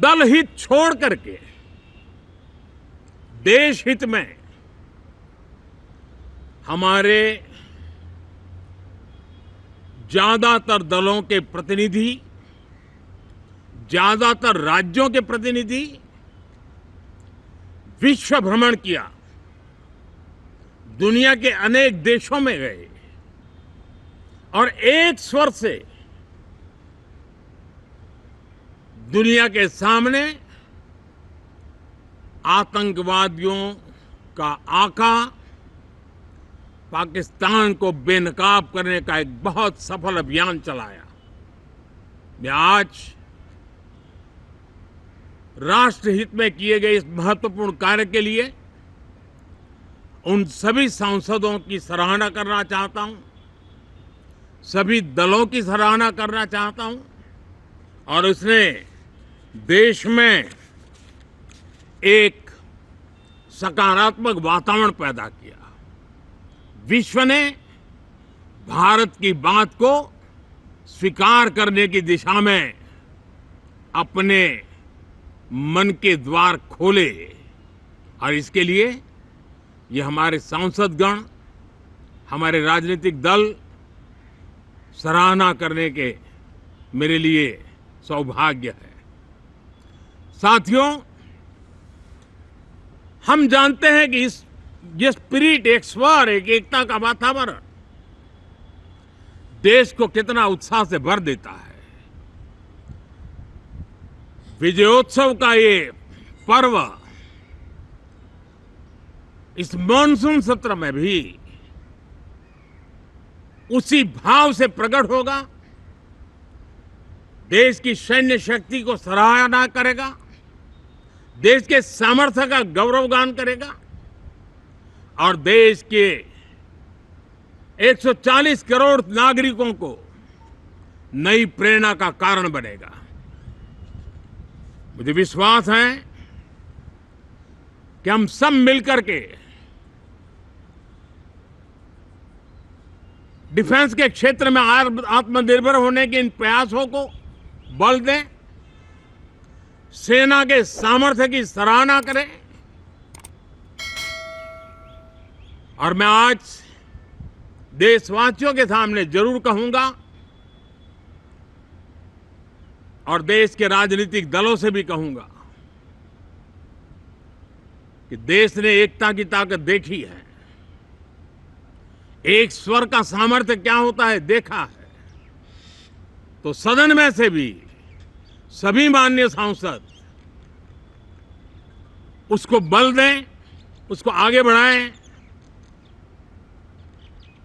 दल हित छोड़ करके देश हित में हमारे ज्यादातर दलों के प्रतिनिधि, ज्यादातर राज्यों के प्रतिनिधि विश्व भ्रमण किया, दुनिया के अनेक देशों में गए और एक स्वर से दुनिया के सामने आतंकवादियों का आका पाकिस्तान को बेनकाब करने का एक बहुत सफल अभियान चलाया। मैं आज राष्ट्रहित में किए गए इस महत्वपूर्ण कार्य के लिए उन सभी सांसदों की सराहना करना चाहता हूं, सभी दलों की सराहना करना चाहता हूं और उसने देश में एक सकारात्मक वातावरण पैदा किया। विश्व ने भारत की बात को स्वीकार करने की दिशा में अपने मन के द्वार खोले और इसके लिए ये हमारे सांसदगण, हमारे राजनीतिक दल सराहना करने के मेरे लिए सौभाग्य है। साथियों, हम जानते हैं कि ये स्पिरिट, एक स्वर, एक एकता का वातावरण देश को कितना उत्साह से भर देता है। विजयोत्सव का ये पर्व इस मॉनसून सत्र में भी उसी भाव से प्रकट होगा। देश की सैन्य शक्ति को सराहना करेगा, देश के सामर्थ्य का गौरवगान करेगा और देश के 140 करोड़ नागरिकों को नई प्रेरणा का कारण बनेगा। मुझे विश्वास है कि हम सब मिलकर के डिफेंस के क्षेत्र में आत्मनिर्भर होने के इन प्रयासों को बल दें, सेना के सामर्थ्य की सराहना करें और मैं आज देशवासियों के सामने जरूर कहूंगा और देश के राजनीतिक दलों से भी कहूंगा कि देश ने एकता की ताकत देखी है, एक स्वर का सामर्थ्य क्या होता है देखा है। तो सदन में से भी सभी माननीय सांसद उसको बल दें, उसको आगे बढ़ाएं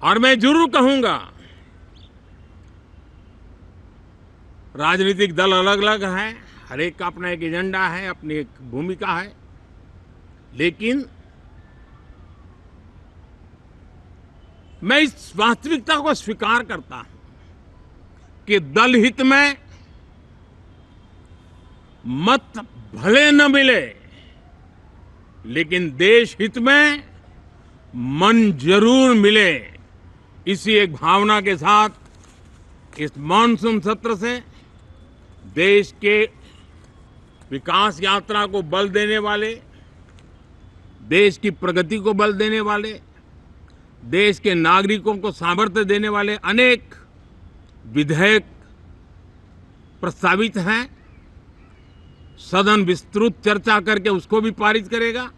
और मैं जरूर कहूंगा, राजनीतिक दल अलग अलग हैं, हर एक का अपना एक एजेंडा है, अपनी एक भूमिका है, लेकिन मैं इस वास्तविकता को स्वीकार करता हूं कि दल हित में मत भले न मिले, लेकिन देश हित में मन जरूर मिले। इसी एक भावना के साथ इस मॉनसून सत्र से देश के विकास यात्रा को बल देने वाले, देश की प्रगति को बल देने वाले, देश के नागरिकों को सामर्थ्य देने वाले अनेक विधेयक प्रस्तावित हैं। सदन विस्तृत चर्चा करके उसको भी पारित करेगा।